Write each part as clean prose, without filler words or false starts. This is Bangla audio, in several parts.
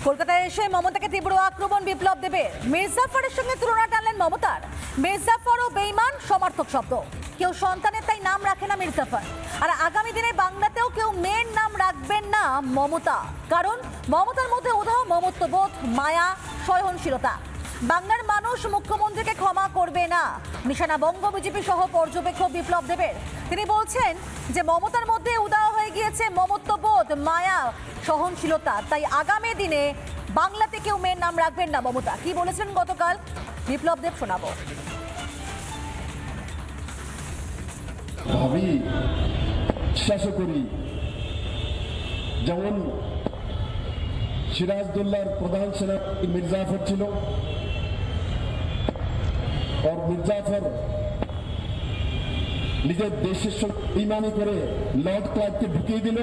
কলকাতায় এসে মমতাকে তীব্র আক্রমণ বিপ্লব দেবের। মির্জাফরের সঙ্গে তুলনা টানলেন মমতার। মির্জাফর ও বেঈমান সমার্থক শব্দ। কেউ সন্তানের তাই নাম রাখে না মির্জাফর। আর আগামী দিনে বাংলাতেও কেউ মেয়ের নাম রাখবেন না মমতা, কারণ মমতার মধ্যে উধাও মমত্ববোধ, মায়া, সহনশীলতা। বাংলার মানুষ মুখ্যমন্ত্রীকে ক্ষমা করবে না, নিশানা বঙ্গ বিজেপি সহ পর্যবেক্ষক বিপ্লব দেবের। তিনি বলছেন যে মমতার মধ্যে উদাও হয়ে গিয়েছে মমত্ববোধ, মায়া, সহনশীলতা, তাই আগামী দিনে বাংলাতে কেউ মেয়ের নাম রাখবেন না মমতা। কি বলেছেন গতকাল বিপ্লব দেব শোনাবো। ভাবি, বিশ্বাস করি, যেমন সিরাজদৌল্লার প্রধান সেনাপতি মির্জাফর ছিল, আর মির্জাফর নিজের দেশের সঙ্গে বেইমানি করে লর্ড ক্লার্ককে ঢুকিয়ে দিল।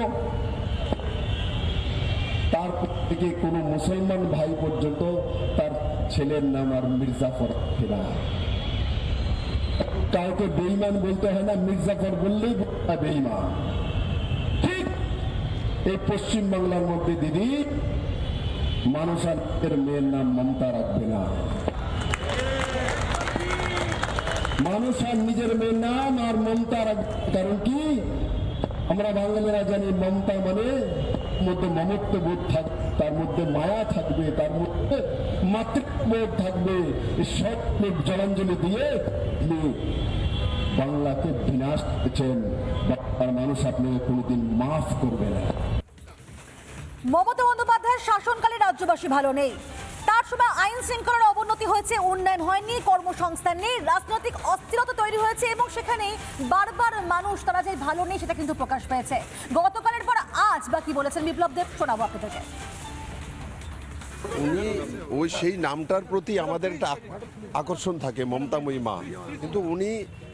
তারপর থেকে কোনো মুসলমান ভাই পর্যন্ত তার ছেলের নাম আর মির্জাফর রাখে না। কাউকে বেঈমান বলতে হয় না, মির্জাফর বললেই বেঈমান। ঠিক এই পশ্চিম বাংলার মধ্যে দিদি মানুষ আর মেয়ের নাম মমতা রাখবে না। মানুষ আর নিজের মেয়ের নাম আর মমতা রাখবে। কারণ কি, আমরা বাঙালিরা জানি মমতা মানে মধ্যে মমত্ববোধ থাকবে, তার মধ্যে মায়া থাকবে, তার মধ্যে মাতৃত্ববোধ থাকবে। সব জলাঞ্জলি দিয়ে বাংলাকে বিনাশ করেছেন। বাংলার মানুষ আপনাকে কোনোদিন মাফ করবে না। মমতা বন্দ্যোপাধ্যায়ের শাসনকালে রাজ্যবাসী ভালো নেই। তার সময় আইন শৃঙ্খলার অবনতি হয়েছে, উন্নয়ন হয়নি, কর্মসংস্থান নেই, রাজনৈতিক অস্থিরতা তৈরি হয়েছে এবং সেখানে বারবার মানুষ তারা যে ভালো নেই সেটা কিন্তু প্রকাশ পেয়েছে। গতকালের পর আজ বাকি বলেছেন বিপ্লব দেব, শোনাবো আপনাদেরকে। উনি ওই সেই নামটার প্রতি আমাদের একটা আকর্ষণ থাকে, মমতাময়ী মা। কিন্তু উনি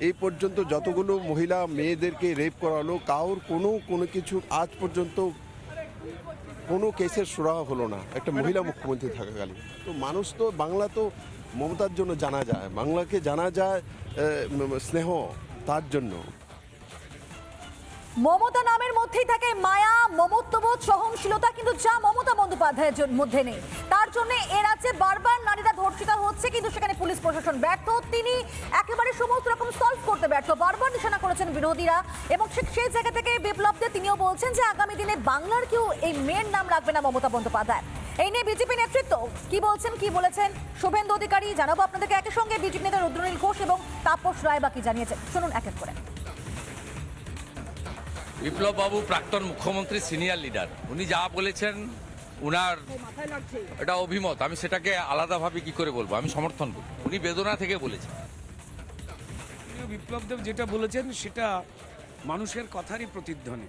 এই পর্যন্ত যতগুলো মহিলা মেয়েদেরকে রেপ করালো, কারোর কোনো কিছু আজ পর্যন্ত কোনো কেসের সুরাহা হলো না একটা মহিলা মুখ্যমন্ত্রী থাকাকালীন। তো মানুষ তো বাংলা তো মমতার জন্য জানা যায়, বাংলাকে জানা যায় স্নেহ, তার জন্য। মমতা নামের মধ্যেই থাকে মায়া, মমত্ববোধ, সহনশীলতা, কিন্তু যা মমতা বন্দ্যোপাধ্যায়ের মধ্যে নেই। তার জন্য এ রাজ্যে বারবার নারীরা ধর্ষিতা হচ্ছে, কিন্তু সেখানে পুলিশ প্রশাসন ব্যর্থ। তিনি একেবারে সমস্ত রকম সলভ করতে ব্যর্থ। বারবার নিশানা করেছেন বিরোধীরা এবং সেই জায়গা থেকে বিপ্লব দেব তিনিও বলছেন যে আগামী দিনে বাংলার কেউ এই মেয়ের নাম রাখবে না মমতা বন্দ্যোপাধ্যায়। এই নিয়ে বিজেপি নেতৃত্ব কি বলছেন, কি বলেছেন শুভেন্দু অধিকারী জানাবো আপনাদেরকে একই সঙ্গে। বিজেপি নেতা রুদ্রনীল ঘোষ এবং তাপস রায় বাকি জানিয়েছেন, শুনুন এক এক করে। বিপ্লব বাবু প্রাক্তন মুখ্যমন্ত্রী, সিনিয়র লিডার, উনি যা বলেছেন উনার এটা অভিমত, আমি সেটাকে আলাদাভাবে কি করে বলবো, আমি সমর্থন করি। উনি বেদনা থেকে বলেছেন। বিপ্লব দেব যেটা বলেছেন সেটা মানুষের কথারই প্রতিধ্বনি।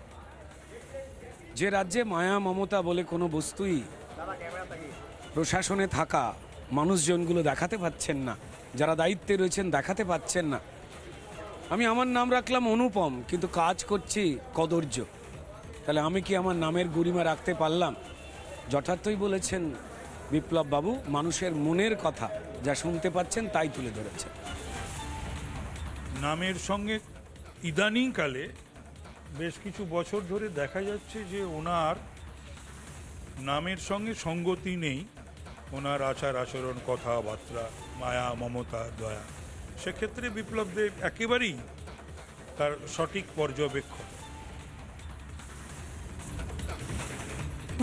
যে রাজ্যে মায়া মমতা বলে কোনো বস্তুই প্রশাসনে থাকা মানুষজনগুলো দেখাতে পাচ্ছেন না, যারা দায়িত্বে রয়েছেন দেখাতে পাচ্ছেন না। আমি আমার নাম রাখলাম অনুপম, কিন্তু কাজ করছি কদর্য। তাহলে আমি কি আমার নামের গরিমা রাখতে পারলাম? যথার্থই বলেছেন বিপ্লব বাবু, মানুষের মনের কথা যা শুনতে পাচ্ছেন তাই তুলে ধরেছেন। নামের সঙ্গে ইদানিংকালে বেশ কিছু বছর ধরে দেখা যাচ্ছে যে ওনার নামের সঙ্গে সঙ্গতি নেই, ওনার আচার আচরণ, কথাবার্তা, মায়া, মমতা, দয়া। সেক্ষেত্রে বিপ্লব দেব একেবারেই তার সঠিক পর্যবেক্ষক।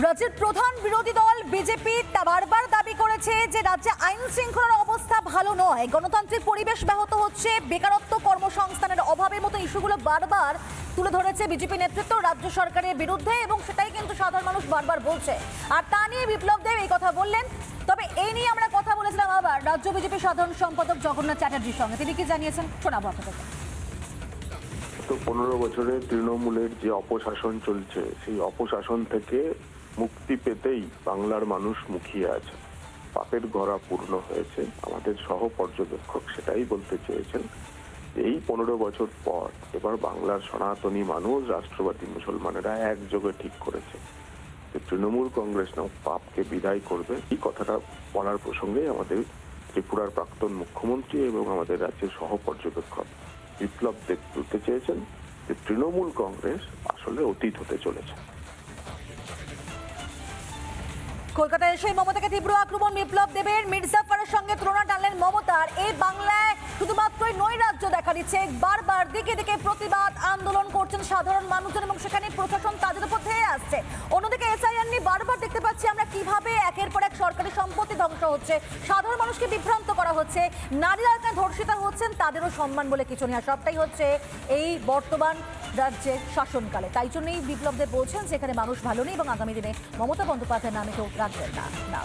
রাজ্যের প্রধান বিরোধী দল বিজেপি তা বারবার দাবি করেছে যে রাজ্যে আইন শৃঙ্খলার অবস্থা ভালো নয়, গণতান্ত্রিক পরিবেশ ব্যাহত হচ্ছে, বেকারত্ব, কর্মসংস্থানের অভাবের মতো ইস্যুগুলো বারবার তুলে ধরেছে বিজেপি নেতৃত্ব রাজ্য সরকারের বিরুদ্ধে এবং সেটাই কিন্তু সাধারণ মানুষ বারবার বলছে। আর তা নিয়ে বিপ্লব দেব এই কথা বললেন। তবে এই নিয়ে আমরা কথা বলেছিলাম আবার রাজ্য বিজেপি সাধারণ সম্পাদক জগন্নাথ চ্যাটার্জির সঙ্গে, তিনি কি জানিয়েছেন শোনাবো আপনাদেরকে। তো 15 বছরে তৃণমূলের যে অপশাসন চলছে, সেই অপশাসন থেকে মুক্তি পেতেই বাংলার মানুষ মুখিয়ে আছে। পাপের গড়া পূর্ণ হয়েছে। আমাদের সহ পর্যবেক্ষক সেটাই বলতে চেয়েছেন। এই 15 বছর পর এবার বাংলার সনাতনী মানুষ, রাষ্ট্রবাদী মুসলমানেরা একযোগে ঠিক করেছে যে তৃণমূল কংগ্রেস না পাপকে বিদায় করবে। এই কথাটা বলার প্রসঙ্গে আমাদের ত্রিপুরার প্রাক্তন মুখ্যমন্ত্রী এবং আমাদের রাজ্যের সহ পর্যবেক্ষক বিপ্লব দেব বলতে চেয়েছেন যে তৃণমূল কংগ্রেস আসলে অতীত হতে চলেছে। কলকাতায় এসে মমতাকে তীব্র আক্রমণ বিপ্লব দেবের। মির্জাফরের সঙ্গে তুলনা টানলেন মমতার। এই বাংলায় শুধুমাত্রই নৈরাজ্য দেখা দিচ্ছে, বারবার দিকে দিকে প্রতিবাদ আন্দোলন করছেন সাধারণ মানুষজন এবং সেখানে প্রশাসন তাদের উপর ধেয়ে আসছে। অন্যদিকে এসআইআর নিয়ে বারবার দেখতে পাচ্ছি আমরা কিভাবে একের পর এক সরকারি সম্পত্তি ধ্বংস হচ্ছে, সাধারণ মানুষকে বিভ্রান্ত করা হচ্ছে, নারীরা এখানে ধর্ষিতা হচ্ছেন, তাদেরও সম্মান বলে কিছু নেই। আর সবটাই হচ্ছে এই বর্তমান রাজ্যের শাসনকালে। তাই জন্যই বিপ্লব দেব বলছেন যেখানে মানুষ ভালো নেই এবং আগামী দিনে মমতা বন্দ্যোপাধ্যায়ের নামে কেউ রাখবেন না।